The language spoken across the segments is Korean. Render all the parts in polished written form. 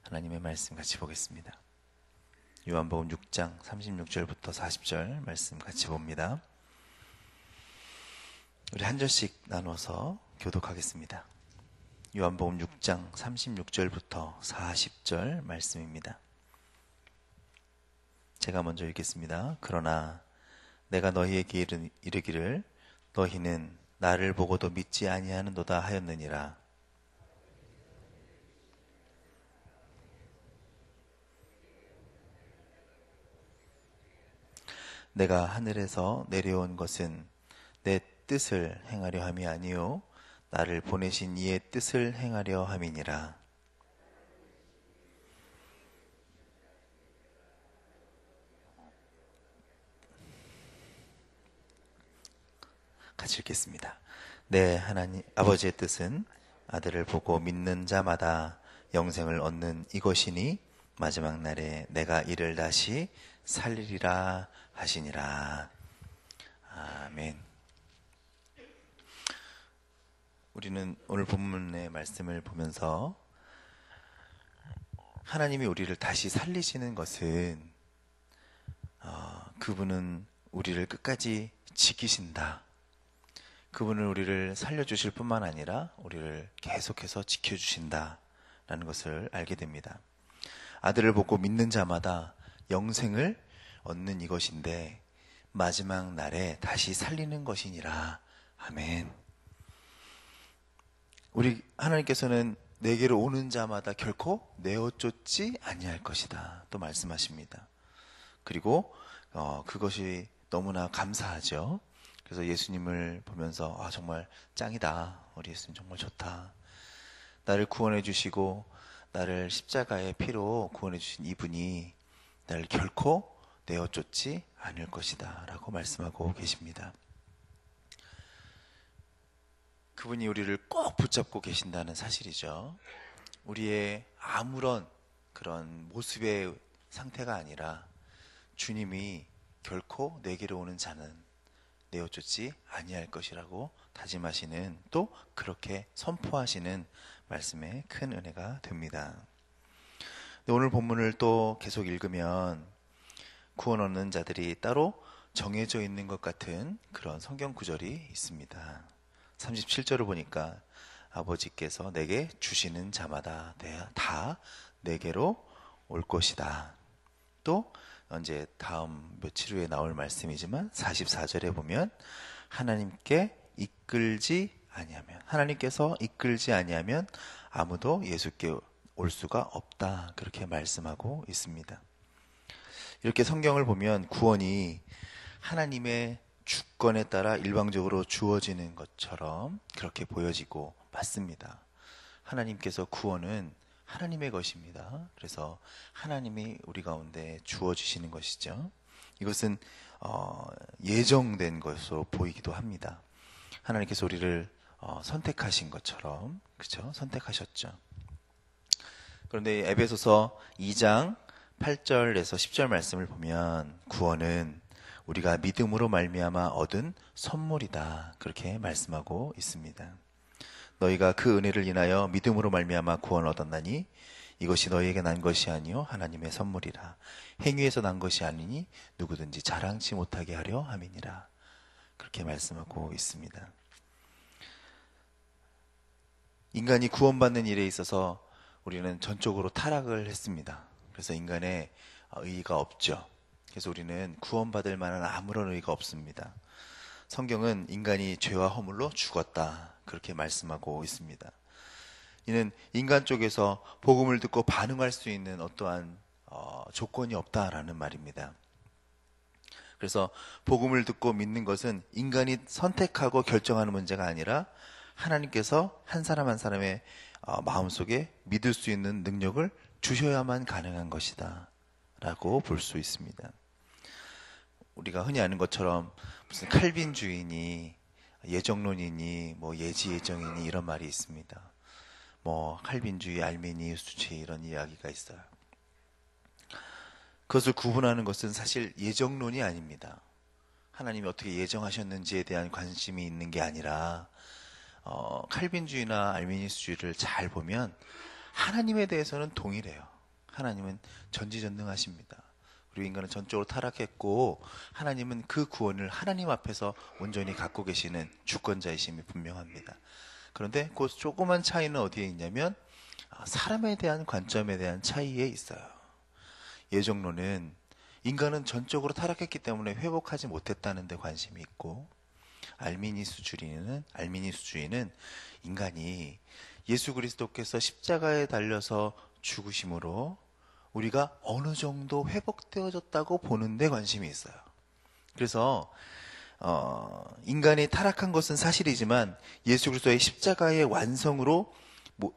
하나님의 말씀 같이 보겠습니다. 요한복음 6장 36절부터 40절 말씀 같이 봅니다. 우리 한 절씩 나눠서 교독하겠습니다. 요한복음 6장 36절부터 40절 말씀입니다. 제가 먼저 읽겠습니다. 그러나 내가 너희에게 이르기를 너희는 나를 보고도 믿지 아니하는도다 하였느니라. 내가 하늘에서 내려온 것은 내 뜻을 행하려 함이 아니요 나를 보내신 이의 뜻을 행하려 함이니라. 같이 읽겠습니다. 내 하나님 아버지의 뜻은 아들을 보고 믿는 자마다 영생을 얻는 이것이니 마지막 날에 내가 이를 다시 살리리라 하시니라. 아멘. 우리는 오늘 본문의 말씀을 보면서 하나님이 우리를 다시 살리시는 것은 그분은 우리를 끝까지 지키신다. 그분은 우리를 살려주실 뿐만 아니라 우리를 계속해서 지켜주신다라는 것을 알게 됩니다. 아들을 보고 믿는 자마다 영생을 얻는 이것인데 마지막 날에 다시 살리는 것이니라. 아멘. 우리 하나님께서는 내게로 오는 자마다 결코 내어 쫓지 아니할 것이다 또 말씀하십니다. 그리고 그것이 너무나 감사하죠. 그래서 예수님을 보면서 정말 짱이다. 우리 예수님 정말 좋다. 나를 구원해 주시고 나를 십자가의 피로 구원해 주신 이분이 나를 결코 내어 쫓지 않을 것이다 라고 말씀하고 계십니다. 그분이 우리를 꼭 붙잡고 계신다는 사실이죠. 우리의 아무런 그런 모습의 상태가 아니라 주님이 결코 내게로 오는 자는 내어 쫓지 아니할 것이라고 다짐하시는, 또 그렇게 선포하시는 말씀에 큰 은혜가 됩니다. 오늘 본문을 또 계속 읽으면 구원 얻는 자들이 따로 정해져 있는 것 같은 그런 성경 구절이 있습니다. 37절을 보니까 아버지께서 내게 주시는 자마다 다 내게로 올 것이다. 또 언제 다음 며칠 후에 나올 말씀이지만 44절에 보면 하나님께서 이끌지 아니하면 아무도 예수께 올 수가 없다. 그렇게 말씀하고 있습니다. 이렇게 성경을 보면 구원이 하나님의 주권에 따라 일방적으로 주어지는 것처럼 그렇게 보여지고 맞습니다. 하나님께서 구원은 하나님의 것입니다. 그래서 하나님이 우리 가운데 주어주시는 것이죠. 이것은 예정된 것으로 보이기도 합니다. 하나님께서 우리를 선택하신 것처럼, 그렇죠? 선택하셨죠. 그런데 에베소서 2장 8절에서 10절 말씀을 보면 구원은 우리가 믿음으로 말미암아 얻은 선물이다. 그렇게 말씀하고 있습니다. 너희가 그 은혜를 인하여 믿음으로 말미암아 구원을 얻었나니 이것이 너희에게 난 것이 아니요 하나님의 선물이라. 행위에서 난 것이 아니니 누구든지 자랑치 못하게 하려 함이니라. 그렇게 말씀하고 있습니다. 인간이 구원받는 일에 있어서 우리는 전적으로 타락을 했습니다. 그래서 인간의 의의가 없죠. 그래서 우리는 구원받을 만한 아무런 의의가 없습니다. 성경은 인간이 죄와 허물로 죽었다. 그렇게 말씀하고 있습니다. 이는 인간 쪽에서 복음을 듣고 반응할 수 있는 어떠한 조건이 없다라는 말입니다. 그래서 복음을 듣고 믿는 것은 인간이 선택하고 결정하는 문제가 아니라 하나님께서 한 사람 한 사람의 마음속에 믿을 수 있는 능력을 주셔야만 가능한 것이다 라고 볼 수 있습니다. 우리가 흔히 아는 것처럼 무슨 칼빈주의니 예정론이니 예지예정이니 이런 말이 있습니다. 칼빈주의, 알메니우스주의 이런 이야기가 있어요. 그것을 구분하는 것은 사실 예정론이 아닙니다. 하나님이 어떻게 예정하셨는지에 대한 관심이 있는 게 아니라 칼빈주의나 알메니우스주의를 잘 보면 하나님에 대해서는 동일해요. 하나님은 전지전능하십니다. 그리고 인간은 전적으로 타락했고 하나님은 그 구원을 하나님 앞에서 온전히 갖고 계시는 주권자이심이 분명합니다. 그런데 그 조그만 차이는 어디에 있냐면 사람에 대한 관점에 대한 차이에 있어요. 예정론은 인간은 전적으로 타락했기 때문에 회복하지 못했다는 데 관심이 있고, 알미니스주의는 인간이 예수 그리스도께서 십자가에 달려서 죽으심으로 우리가 어느 정도 회복되어졌다고 보는 데 관심이 있어요. 그래서 인간이 타락한 것은 사실이지만 예수 그리스도의 십자가의 완성으로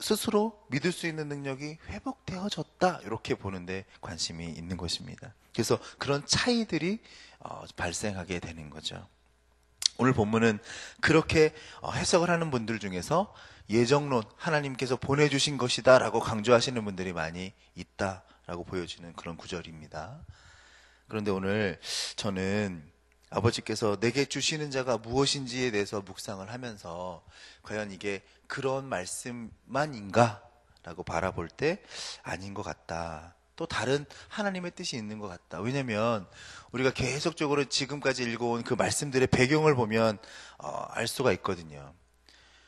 스스로 믿을 수 있는 능력이 회복되어졌다, 이렇게 보는데 관심이 있는 것입니다. 그래서 그런 차이들이 발생하게 되는 거죠. 오늘 본문은 그렇게 해석을 하는 분들 중에서 예정론, 하나님께서 보내주신 것이다 라고 강조하시는 분들이 많이 있다라고 보여지는 그런 구절입니다. 그런데 오늘 저는 아버지께서 내게 주시는 자가 무엇인지에 대해서 묵상을 하면서 과연 이게 그런 말씀만인가 라고 바라볼 때 아닌 것 같다. 또 다른 하나님의 뜻이 있는 것 같다. 왜냐하면 우리가 계속적으로 지금까지 읽어온 그 말씀들의 배경을 보면 알 수가 있거든요.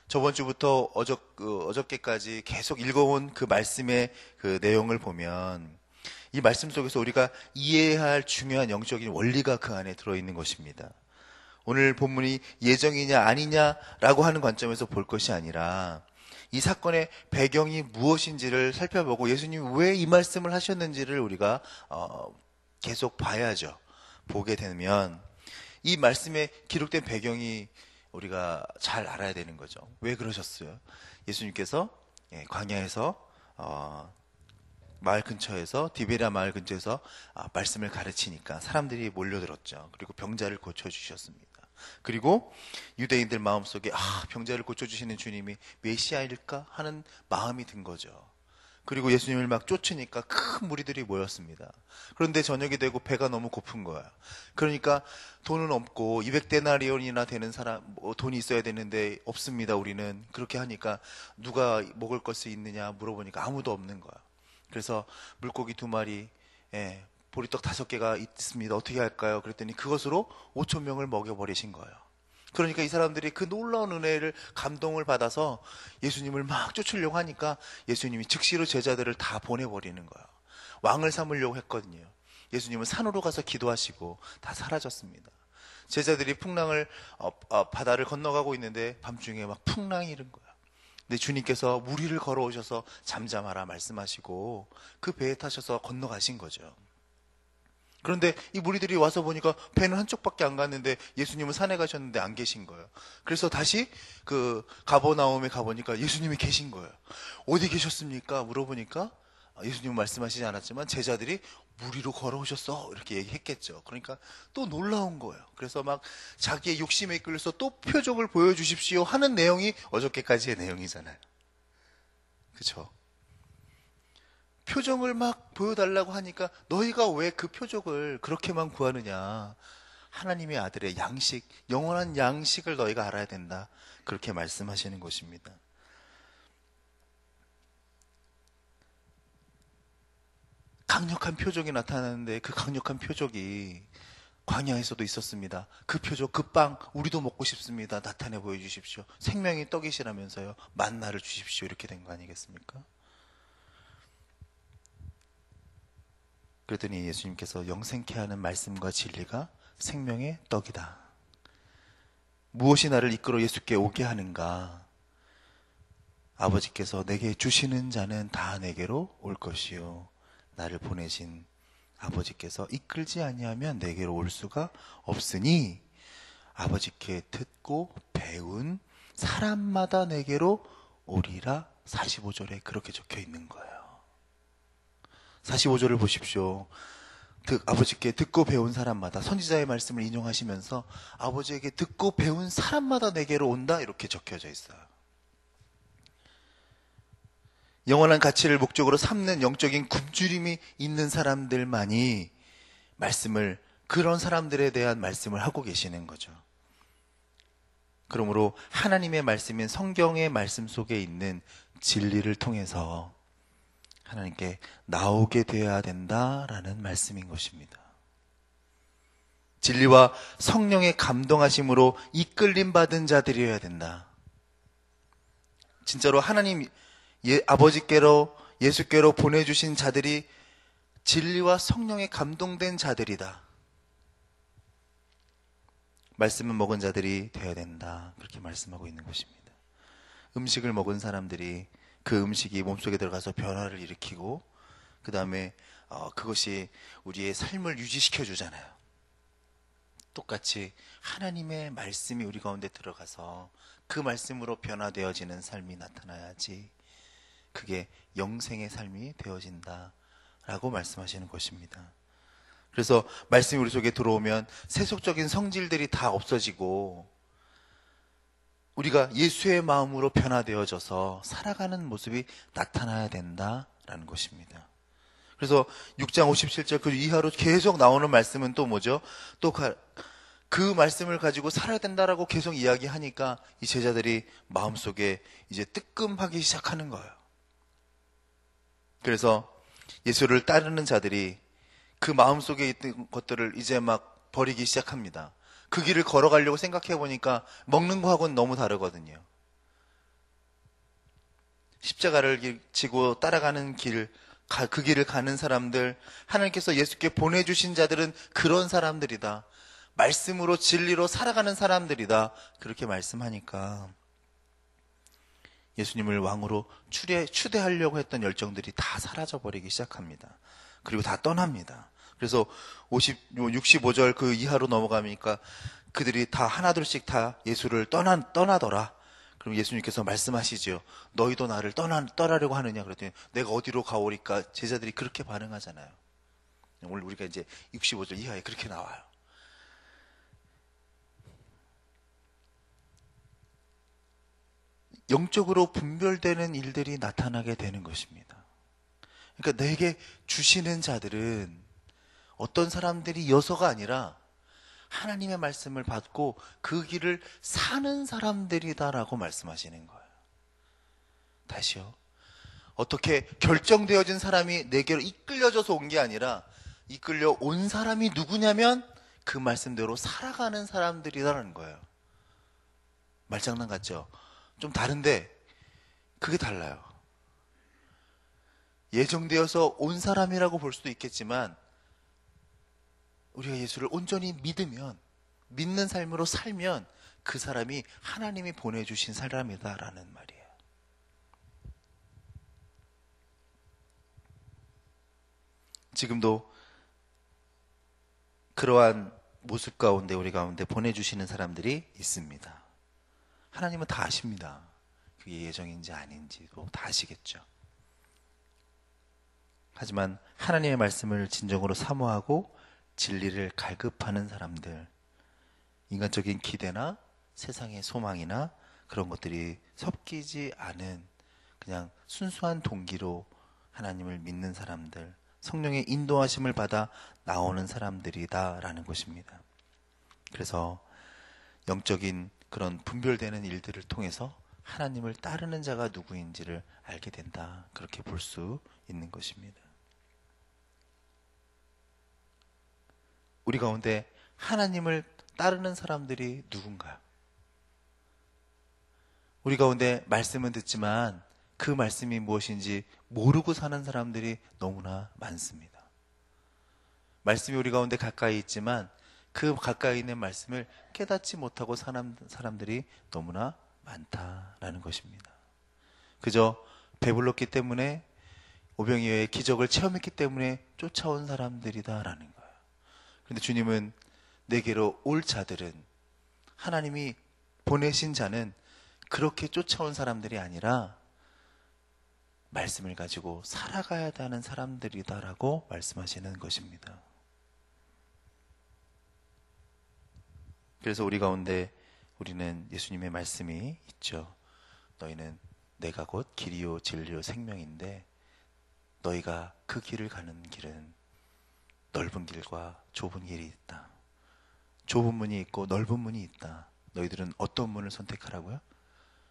저번 주부터 어저께까지 계속 읽어온 그 말씀의 그 내용을 보면 이 말씀 속에서 우리가 이해해야 할 중요한 영적인 원리가 그 안에 들어있는 것입니다. 오늘 본문이 예정이냐 아니냐라고 하는 관점에서 볼 것이 아니라 이 사건의 배경이 무엇인지를 살펴보고 예수님이 왜 이 말씀을 하셨는지를 우리가 계속 봐야죠. 보게 되면 이 말씀에 기록된 배경이 우리가 잘 알아야 되는 거죠. 왜 그러셨어요? 예수님께서 광야에서 마을 근처에서, 디베랴 마을 근처에서 말씀을 가르치니까 사람들이 몰려들었죠. 그리고 병자를 고쳐주셨습니다. 그리고 유대인들 마음속에 병자를 고쳐주시는 주님이 메시아일까 하는 마음이 든 거죠. 그리고 예수님을 막 쫓으니까 큰 무리들이 모였습니다. 그런데 저녁이 되고 배가 너무 고픈 거야. 그러니까 돈은 없고 200데나리온이나 되는 사람, 돈이 있어야 되는데 없습니다, 우리는. 그렇게 하니까 누가 먹을 것이 있느냐 물어보니까 아무도 없는 거야. 그래서 물고기 2마리, 보리떡 5개가 있습니다. 어떻게 할까요? 그랬더니 그것으로 5,000명을 먹여버리신 거예요. 그러니까 이 사람들이 그 놀라운 은혜를 감동을 받아서 예수님을 막 쫓으려고 하니까 예수님이 즉시로 제자들을 다 보내버리는 거예요. 왕을 삼으려고 했거든요. 예수님은 산으로 가서 기도하시고 다 사라졌습니다. 제자들이 바다를 건너가고 있는데 밤중에 막 풍랑이 일은 거예요. 근데 주님께서 물 위를 걸어오셔서 잠잠하라 말씀하시고 그 배에 타셔서 건너가신 거죠. 그런데 이 무리들이 와서 보니까 배는 한쪽밖에 안 갔는데 예수님은 산에 가셨는데 안 계신 거예요. 그래서 다시 그 가버나움에 가보니까 예수님이 계신 거예요. 어디 계셨습니까? 물어보니까 예수님은 말씀하시지 않았지만 제자들이 물 위로 걸어오셨어 이렇게 얘기했겠죠. 그러니까 또 놀라운 거예요. 그래서 막 자기의 욕심에 이끌려서 또 표적을 보여주십시오 하는 내용이 어저께까지의 내용이잖아요. 그렇죠? 표정을 막 보여달라고 하니까 너희가 왜 그 표적을 그렇게만 구하느냐. 하나님의 아들의 양식, 영원한 양식을 너희가 알아야 된다. 그렇게 말씀하시는 것입니다. 강력한 표적이 나타나는데 그 강력한 표적이 광야에서도 있었습니다. 그 표적, 그 빵 우리도 먹고 싶습니다. 나타내 보여주십시오. 생명의 떡이시라면서요. 만나를 주십시오. 이렇게 된 거 아니겠습니까? 그랬더니 예수님께서 영생케 하는 말씀과 진리가 생명의 떡이다. 무엇이 나를 이끌어 예수께 오게 하는가? 아버지께서 내게 주시는 자는 다 내게로 올 것이요. 나를 보내신 아버지께서 이끌지 아니하면 내게로 올 수가 없으니 아버지께 듣고 배운 사람마다 내게로 오리라. 45절에 그렇게 적혀 있는 거예요. 45절을 보십시오. 아버지께 듣고 배운 사람마다, 선지자의 말씀을 인용하시면서 아버지에게 듣고 배운 사람마다 내게로 온다 이렇게 적혀져 있어요. 영원한 가치를 목적으로 삼는 영적인 굶주림이 있는 사람들만이 그런 사람들에 대한 말씀을 하고 계시는 거죠. 그러므로 하나님의 말씀인 성경의 말씀 속에 있는 진리를 통해서 하나님께 나오게 되어야 된다라는 말씀인 것입니다. 진리와 성령의 감동하심으로 이끌림 받은 자들이어야 된다. 진짜로 하나님 아버지께로 예수께로 보내주신 자들이 진리와 성령에 감동된 자들이다. 말씀을 먹은 자들이 되어야 된다. 그렇게 말씀하고 있는 것입니다. 음식을 먹은 사람들이 그 음식이 몸속에 들어가서 변화를 일으키고 그 다음에 그것이 우리의 삶을 유지시켜 주잖아요. 똑같이 하나님의 말씀이 우리 가운데 들어가서 그 말씀으로 변화되어지는 삶이 나타나야지 그게 영생의 삶이 되어진다 라고 말씀하시는 것입니다. 그래서 말씀이 우리 속에 들어오면 세속적인 성질들이 다 없어지고 우리가 예수의 마음으로 변화되어져서 살아가는 모습이 나타나야 된다라는 것입니다. 그래서 6장 57절 그 이하로 계속 나오는 말씀은 또 뭐죠? 또 그 말씀을 가지고 살아야 된다라고 계속 이야기하니까 이 제자들이 마음속에 이제 뜨끔하기 시작하는 거예요. 그래서 예수를 따르는 자들이 그 마음속에 있던 것들을 이제 막 버리기 시작합니다. 그 길을 걸어가려고 생각해 보니까 먹는 거하고는 너무 다르거든요. 십자가를 지고 따라가는 길, 그 길을 가는 사람들, 하나님께서 예수께 보내주신 자들은 그런 사람들이다. 말씀으로 진리로 살아가는 사람들이다. 그렇게 말씀하니까 예수님을 왕으로 추대하려고 했던 열정들이 다 사라져버리기 시작합니다. 그리고 다 떠납니다. 그래서 65절 그 이하로 넘어가니까 그들이 다 하나둘씩 다 예수를 떠나더라. 그럼 예수님께서 말씀하시죠. 너희도 나를 떠나려고 하느냐 그랬더니 내가 어디로 가오리까? 제자들이 그렇게 반응하잖아요. 오늘 우리가 이제 65절 이하에 그렇게 나와요. 영적으로 분별되는 일들이 나타나게 되는 것입니다. 그러니까 내게 주시는 자들은 어떤 사람들이 여서가 아니라 하나님의 말씀을 받고 그 길을 사는 사람들이다라고 말씀하시는 거예요. 다시요. 어떻게 결정되어진 사람이 내게로 이끌려져서 온 게 아니라 이끌려 온 사람이 누구냐면 그 말씀대로 살아가는 사람들이라는 거예요. 말장난 같죠? 좀 다른데 그게 달라요. 예정되어서 온 사람이라고 볼 수도 있겠지만 우리가 예수를 온전히 믿으면, 믿는 삶으로 살면 그 사람이 하나님이 보내주신 사람이다라는 말이에요. 지금도 그러한 모습 가운데 우리 가운데 보내주시는 사람들이 있습니다. 하나님은 다 아십니다. 그게 예정인지 아닌지도 다 아시겠죠. 하지만 하나님의 말씀을 진정으로 사모하고 진리를 갈급하는 사람들, 인간적인 기대나 세상의 소망이나 그런 것들이 섞이지 않은 그냥 순수한 동기로 하나님을 믿는 사람들, 성령의 인도하심을 받아 나오는 사람들이다라는 것입니다. 그래서 영적인 그런 분별되는 일들을 통해서 하나님을 따르는 자가 누구인지를 알게 된다. 그렇게 볼 수 있는 것입니다. 우리 가운데 하나님을 따르는 사람들이 누군가요? 우리 가운데 말씀은 듣지만 그 말씀이 무엇인지 모르고 사는 사람들이 너무나 많습니다. 말씀이 우리 가운데 가까이 있지만 그 가까이 있는 말씀을 깨닫지 못하고 사는 사람들이 너무나 많다라는 것입니다. 그저 배불렀기 때문에 오병이어의 기적을 체험했기 때문에 쫓아온 사람들이다라는 거예요. 그런데 주님은 내게로 올 자들은, 하나님이 보내신 자는 그렇게 쫓아온 사람들이 아니라 말씀을 가지고 살아가야 하는 사람들이다라고 말씀하시는 것입니다. 그래서 우리 가운데 우리는 예수님의 말씀이 있죠. 너희는 내가 곧 길이요 진리요 생명인데 너희가 그 길을 가는 길은 넓은 길과 좁은 길이 있다. 좁은 문이 있고 넓은 문이 있다. 너희들은 어떤 문을 선택하라고요?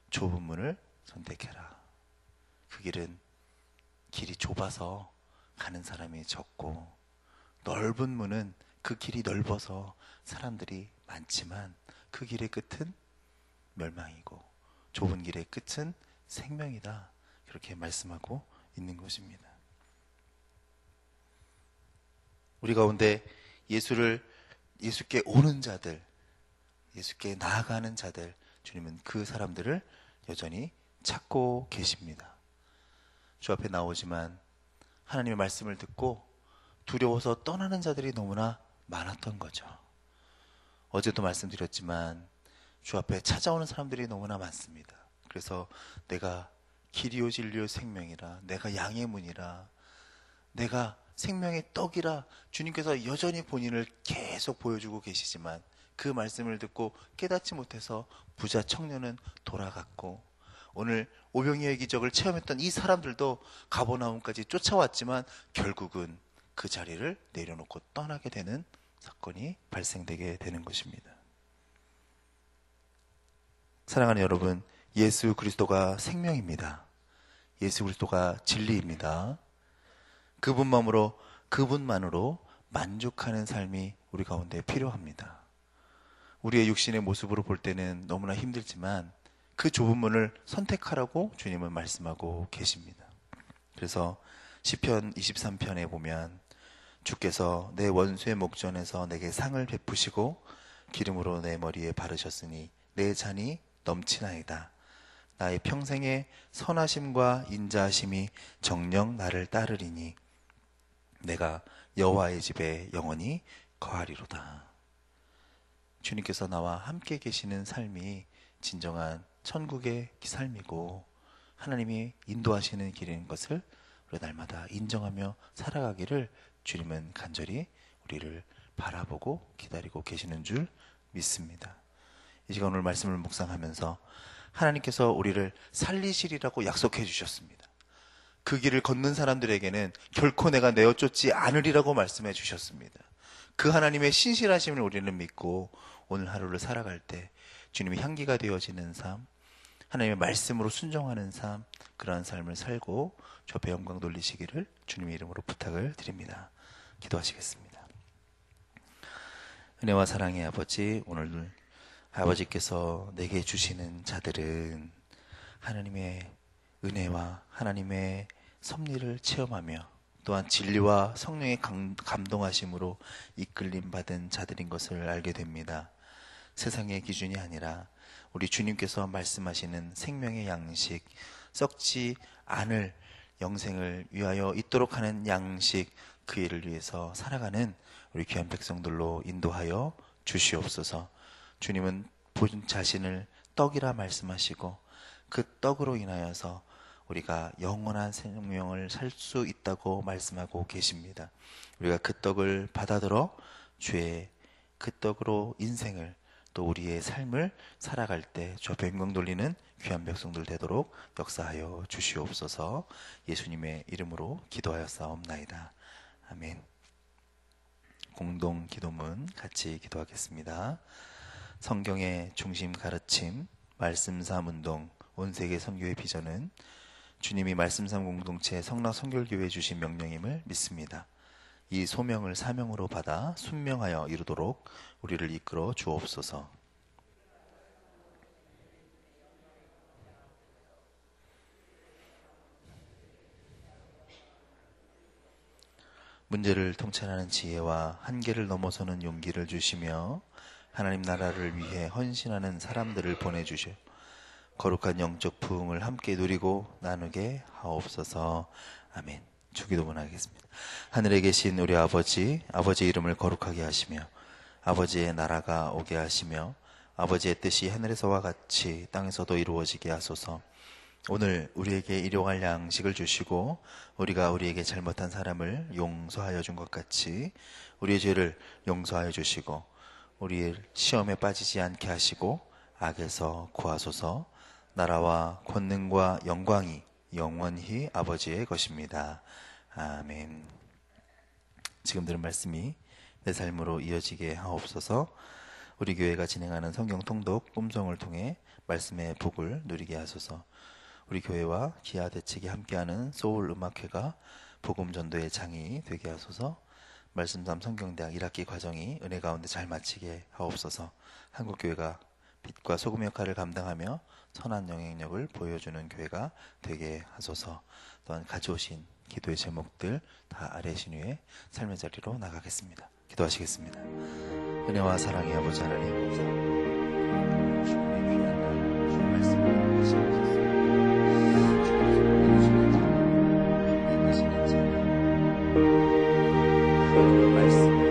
좁은 문을 선택해라. 그 길은 길이 좁아서 가는 사람이 적고, 넓은 문은 그 길이 넓어서 사람들이 많지만 그 길의 끝은 멸망이고 좁은 길의 끝은 생명이다. 그렇게 말씀하고 있는 것입니다. 우리 가운데 예수께 오는 자들, 예수께 나아가는 자들, 주님은 그 사람들을 여전히 찾고 계십니다. 주 앞에 나오지만 하나님의 말씀을 듣고 두려워서 떠나는 자들이 너무나 많았던 거죠. 어제도 말씀드렸지만 주 앞에 찾아오는 사람들이 너무나 많습니다. 그래서 내가 길이요 진리요 생명이라, 내가 양의 문이라, 내가 생명의 떡이라 주님께서 여전히 본인을 계속 보여주고 계시지만 그 말씀을 듣고 깨닫지 못해서 부자 청년은 돌아갔고, 오늘 오병이어의 기적을 체험했던 이 사람들도 가버나움까지 쫓아왔지만 결국은 그 자리를 내려놓고 떠나게 되는 사건이 발생되게 되는 것입니다. 사랑하는 여러분, 예수 그리스도가 생명입니다. 예수 그리스도가 진리입니다. 그분만으로 만족하는 삶이 우리 가운데 필요합니다. 우리의 육신의 모습으로 볼 때는 너무나 힘들지만 그 좁은 문을 선택하라고 주님은 말씀하고 계십니다. 그래서 시편 23편에 보면 주께서 내 원수의 목전에서 내게 상을 베푸시고 기름으로 내 머리에 바르셨으니 내 잔이 넘치나이다. 나의 평생의 선하심과 인자하심이 정녕 나를 따르리니 내가 여호와의 집에 영원히 거하리로다. 주님께서 나와 함께 계시는 삶이 진정한 천국의 삶이고 하나님이 인도하시는 길인 것을 우리 날마다 인정하며 살아가기를 주님은 간절히 우리를 바라보고 기다리고 계시는 줄 믿습니다. 이 시간 오늘 말씀을 묵상하면서 하나님께서 우리를 살리시리라고 약속해 주셨습니다. 그 길을 걷는 사람들에게는 결코 내가 내어 쫓지 않으리라고 말씀해 주셨습니다. 그 하나님의 신실하심을 우리는 믿고 오늘 하루를 살아갈 때 주님의 향기가 되어지는 삶, 하나님의 말씀으로 순종하는 삶, 그러한 삶을 살고 주 앞에 영광 돌리시기를 주님의 이름으로 부탁을 드립니다. 기도하시겠습니다. 은혜와 사랑의 아버지, 오늘 아버지께서 내게 주시는 자들은 하나님의 은혜와 하나님의 섭리를 체험하며 또한 진리와 성령의 감동하심으로 이끌림 받은 자들인 것을 알게 됩니다. 세상의 기준이 아니라 우리 주님께서 말씀하시는 생명의 양식, 썩지 않을 영생을 위하여 있도록 하는 양식, 그 일을 위해서 살아가는 우리 귀한 백성들로 인도하여 주시옵소서. 주님은 본 자신을 떡이라 말씀하시고 그 떡으로 인하여서 우리가 영원한 생명을 살 수 있다고 말씀하고 계십니다. 우리가 그 떡을 받아들어 주의 그 떡으로 인생을 또 우리의 삶을 살아갈 때 주 앞에 영광 돌리는 귀한 백성들 되도록 역사하여 주시옵소서. 예수님의 이름으로 기도하였사옵나이다. 아멘. 공동 기도문 같이 기도하겠습니다. 성경의 중심 가르침, 말씀삼 운동, 온세계 선교의 비전은 주님이 말씀삼 공동체 성락 선결교회에 주신 명령임을 믿습니다. 이 소명을 사명으로 받아 순명하여 이루도록 우리를 이끌어 주옵소서. 문제를 통찰하는 지혜와 한계를 넘어서는 용기를 주시며 하나님 나라를 위해 헌신하는 사람들을 보내주시오. 거룩한 영적 부흥을 함께 누리고 나누게 하옵소서. 아멘. 주기도문 하겠습니다. 하늘에 계신 우리 아버지, 아버지의 이름을 거룩하게 하시며 아버지의 나라가 오게 하시며 아버지의 뜻이 하늘에서와 같이 땅에서도 이루어지게 하소서. 오늘 우리에게 일용할 양식을 주시고 우리가 우리에게 잘못한 사람을 용서하여 준 것 같이 우리의 죄를 용서하여 주시고 우리를 시험에 빠지지 않게 하시고 악에서 구하소서. 나라와 권능과 영광이 영원히 아버지의 것입니다. 아멘. 지금 들은 말씀이 내 삶으로 이어지게 하옵소서. 우리 교회가 진행하는 성경 통독 꿈송을 통해 말씀의 복을 누리게 하소서. 우리 교회와 기아 대책이 함께하는 소울 음악회가 복음 전도의 장이 되게 하소서. 말씀삼 성경대학 1학기 과정이 은혜 가운데 잘 마치게 하옵소서. 한국교회가 빛과 소금 역할을 감당하며 선한 영향력을 보여주는 교회가 되게 하소서. 또한 가져오신 기도의 제목들 다 아래 신유의 삶의 자리로 나가겠습니다. 기도하시겠습니다. 은혜와 사랑의 아버지 하나님, 감사합니다. 주님의 귀한 날, 주의 말씀을 하시옵소서. 주의 말씀